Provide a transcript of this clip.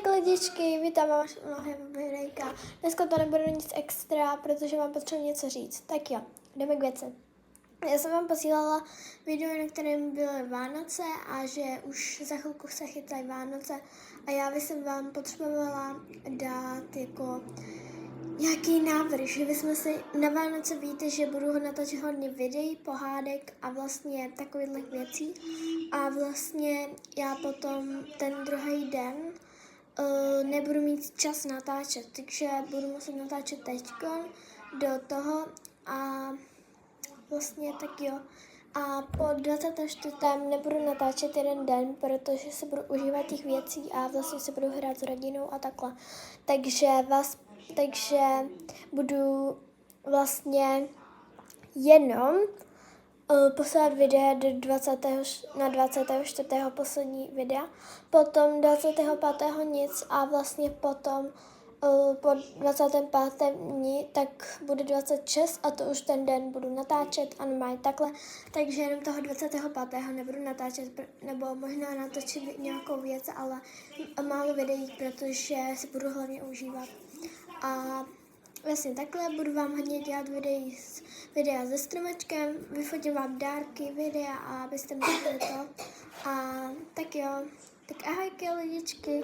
Ahojky lidičky, vítám vás u nového videjka. Dneska to nebude nic extra, protože vám potřebuji něco říct. Tak jo, jdeme k věci. Já jsem vám posílala video, na kterém byly Vánoce a že už za chvilku se chytají Vánoce a já bych jsem vám potřebovala dát jako nějaký návrh, že bychom si na Vánoce víte, že budu natáčet hodně videí, pohádek a vlastně takovýchhle věcí. A vlastně já potom ten druhý den nebudu mít čas natáčet, takže budu muset natáčet teďko do toho a vlastně tak jo. A po 24. nebudu natáčet jeden den, protože se budu užívat těch věcí a vlastně se budu hrát s rodinou a takhle. Takže budu vlastně jenom poslat videa do 24. poslední videa, potom 25. nic a vlastně potom po 25. dní tak bude 26 a to už ten den budu natáčet a normálně takhle, takže jenom toho 25. nebudu natáčet, nebo možná natočit nějakou věc, ale málo videí, protože si budu hlavně užívat. A vlastně takhle budu vám hodně dělat videa se stromečkem, vyfotím vám dárky, videa a abyste měli to. A tak jo, tak ahojky lidičky.